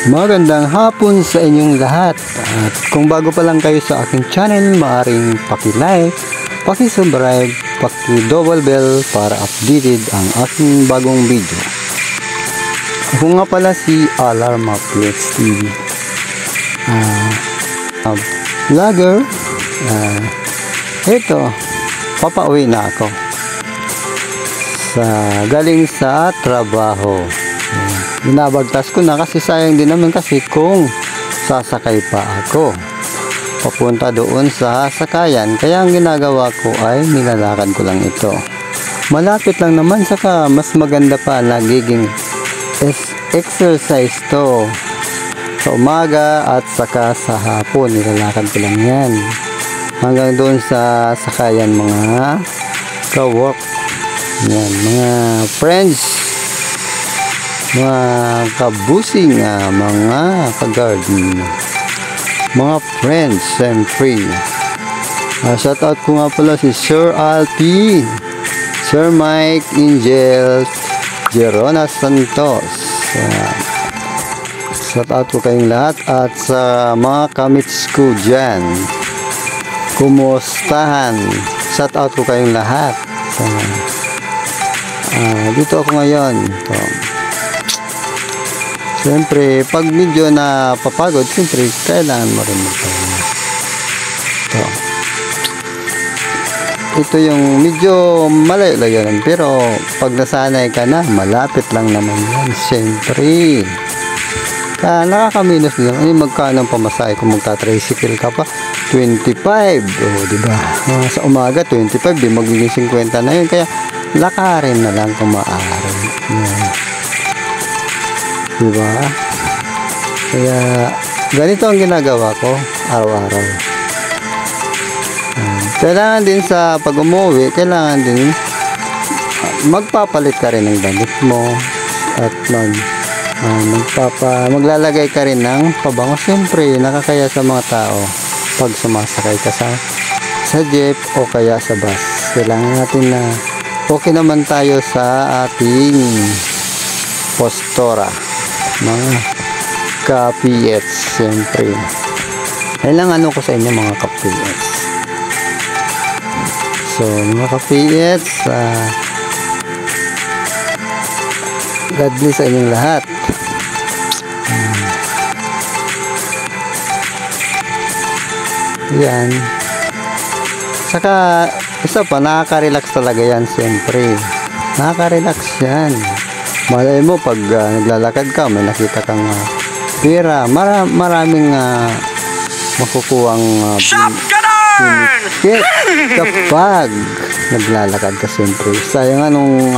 Magandang hapon sa inyong lahat. At kung bago pa lang kayo sa aking channel, maaaring paki-like, paki-subscribe, paki-double bell para updated ang aking bagong video. Ako nga pala si Alarma PX TV, vlogger. Ito, papauwi na ako galing sa trabaho. Binabagtas ko na kasi sayang din naman kasi kung sasakay pa ako papunta doon sa sakayan, kaya ang ginagawa ko ay nilalakad ko lang ito. Malapit lang naman, saka mas maganda pa, nagiging exercise to sa umaga at saka sa hapon. Nilalakad ko lang yan hanggang doon sa sakayan, mga ka-work yan, mga friends, mga kabusing, mga ka-garden, mga friends, siyempre. Shout out ko nga pala si Sir Alpi, Sir Mike, Angel, Jerona Santos. Shout out ko kayong lahat at sa mga kamits ko dyan, kumustahan? Shout out ko kayong lahat. Dito ako ngayon. Siyempre, pag medyo na papagod, siyempre, kailangan mo rin magpahinga. Ito yung medyo malayo-layo lang, pero pag nasanay ka na, malapit lang naman yan. Siyempre, nakakaminos lang. Ay, magkano ang pamasahe kung magta-tricycle ka pa? 25. O, diba? Sa umaga, 25. Di magiging 50 na yun. Kaya, lakarin na lang kung maaari. Yan. Diba? Kaya ganito ang ginagawa ko araw-araw. Kailangan din sa pag umuwi, kailangan din magpapalit ka rin ng damit mo at maglalagay ka rin ng pabango. Siyempre nakakaya sa mga tao pag sumasakay ka sa jeep o kaya sa bus. Kailangan natin na okay naman tayo sa ating postura, mga ka-PX. Siyempre kailangan ko sa inyo, mga ka-PX. So mga ka-PX, God bless sa inyong lahat. Yan, saka isa pa, nakaka-relax talaga yan. Siyempre nakaka-relax yan. Malay mo pag naglalakad ka, may nakita kang pera, maraming makukuhang benefit kapag naglalakad ka. Siyempre sayang anong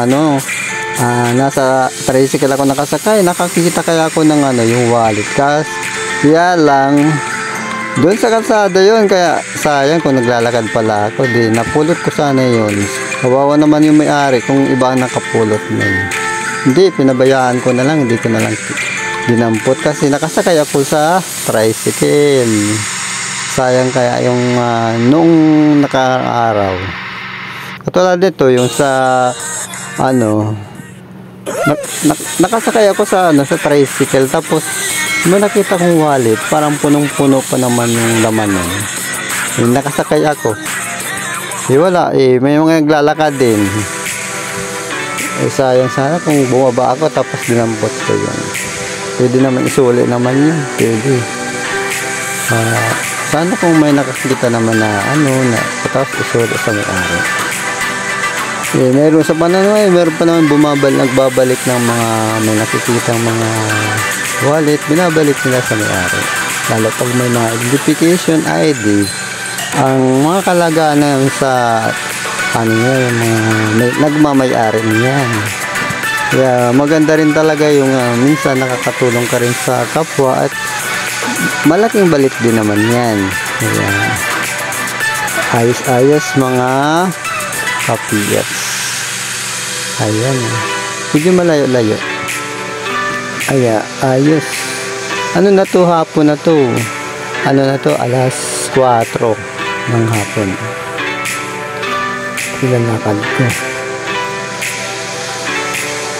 nasa tricycle ako nakasakay, nakakita kaya ako ng yung wallet, kaya lang doon sa kalsada yun, kaya sayang kung naglalakad pala ako, di napulot ko sana yun. Kawawa naman yung may-ari kung iba nakapulot na yun. Hindi, pinabayaan ko na lang, hindi ko na lang dinampot kasi nakasakay ako sa tricycle. Sayang kaya yung noong naka-araw. Katulad dito yung sa nakasakay ako sa tricycle, tapos may nakita kong wallet, parang punong-puno pa naman yung laman nun. Yung nakasakay ako, wala may mga naglalakad din. Sayang sana kung bumaba ako tapos dinampot ko yun. Pwede naman isuli naman yun, pwede. Sana kung may nakakita naman na tapos isuli sa may-ari. Meron sa panahon meron pa naman nagbabalik ng mga may nakikitang mga wallet, binabalik nila sa may-ari. Lalo pag may mga identification ID, ang mga kalaganan sa nagmamay-ari niyan. Kaya maganda rin talaga yung minsan nakakatulong ka rin sa kapwa at malaking balik din naman yan. Kaya ayos-ayos, mga ka-PX. Ayan, medyo malayo-layo. Ayos. Na to, hapon na to. Alas 4 ng hapon. Ilan lakad ko.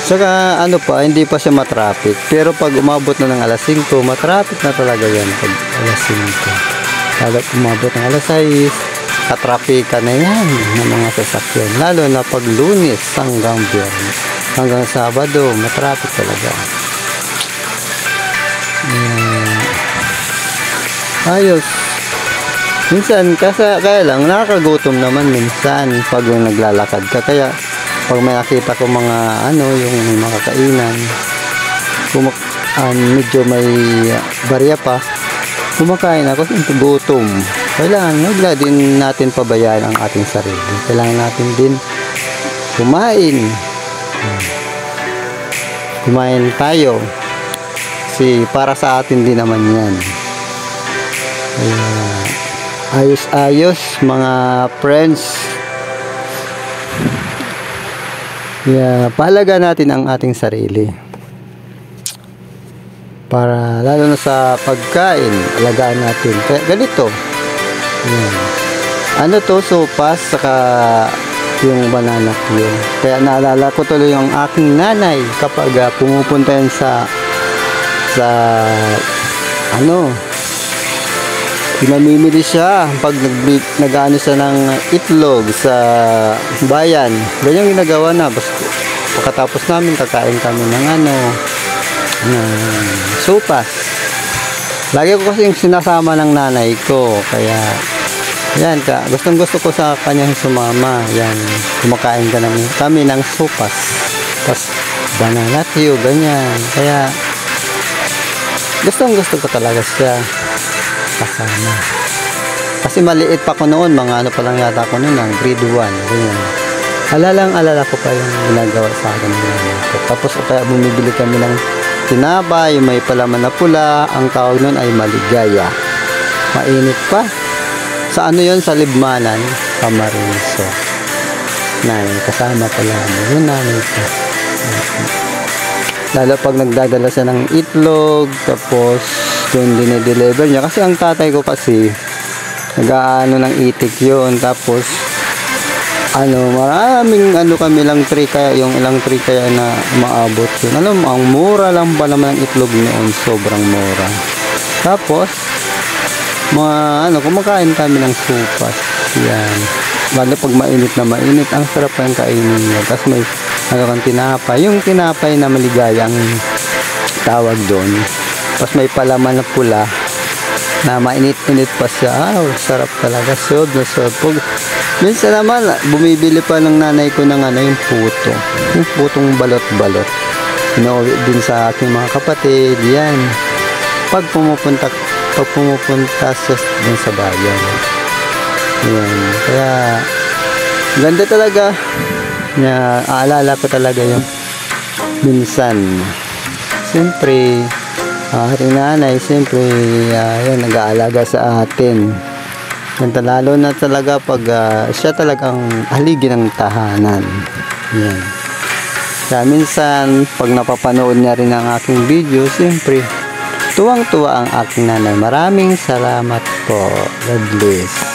Saka ano pa, hindi pa siya matraffic. Pero pag umabot na ng alas 5, matraffic na talaga yan pag alas 5. Lalo umabot ng alas 6, katrapika na yan ng mga sasakyan. Lalo na pag Lunes hanggang Biyernes. Hanggang Sabado, matraffic talaga. Ayos. Minsan, kaya lang, nakakagutom naman minsan pag naglalakad ka. Kaya, pag may nakita ko mga yung mga kainan, medyo may barya pa, kumakain ako, gutom. Kailangan, wag din natin pabayaan ang ating sarili. Kailangan natin din kumain tayo. Kasi para sa atin din naman yan. Ayos-ayos mga friends. Pahalaga natin ang ating sarili. Para lalo na sa pagkain, alagaan natin. Kaya ganito. Sopas saka yung banana cue. Kaya naalala ko tuloy yung aking nanay kapag pumupunta yan sa pinamimili siya pag nag-ano siya ng itlog sa bayan. Ganyan ginagawa na. Pagkatapos namin, kakain kami ng sopas. Lagi ko kasi yung sinasama ng nanay ko. Kaya, yan, gustong gusto ko sa kanyang sumama. Yan, kumakain kami ng sopas. Tapos, banana cue, ganyan. Kaya, gustong gusto ko talaga siya kasama. Kasi maliit pa ko noon, mga pa lang yata ko noon, grade 1, ganyan. Alala ko pa yung ginagawa sa akin. Tapos kaya bumibili kami ng tinapay, may palaman na pula, ang tawag noon ay maligaya. Mainit pa. Sa yon? Sa Libmanan, Camarines. Kasama pala. Yun nanay ko. Lalo pag nagdadala siya ng itlog, tapos doon dinideliver niya. Kasi ang tatay ko kasi, nag-aano ng itik yun. Tapos, maraming kami lang tray kaya, yung ilang tray kaya na maabot yun. Ang mura lang pa naman ang itlog noon. Sobrang mura. Tapos, kumakain kami ng sopas. Yan. Lalo pag mainit na mainit, ang sarap ang kainin niya. Tapos may kang tinapay. Yung tinapay na maligaya ang tawag doon. Tapos may palaman na pula na mainit-init pa siya. Sarap talaga. Sob na sob. Minsan naman, bumibili pa ng nanay ko ng yung puto. Yung putong balot-balot. Inuwi din sa aking mga kapatid. Yan. Pag pumupunta siya din sa bayan. Yan. Kaya, ganda talaga. Aalala ko talaga yung minsan. Siyempre, ating nanay, siyempre, yan, nag-aalaga sa atin. Lalo na talaga pag siya talagang haligi ng tahanan. Yan. Kaya minsan, pag napapanood niya rin ang aking video, siyempre, tuwang-tuwa ang aking nanay. Maraming salamat po. God bless.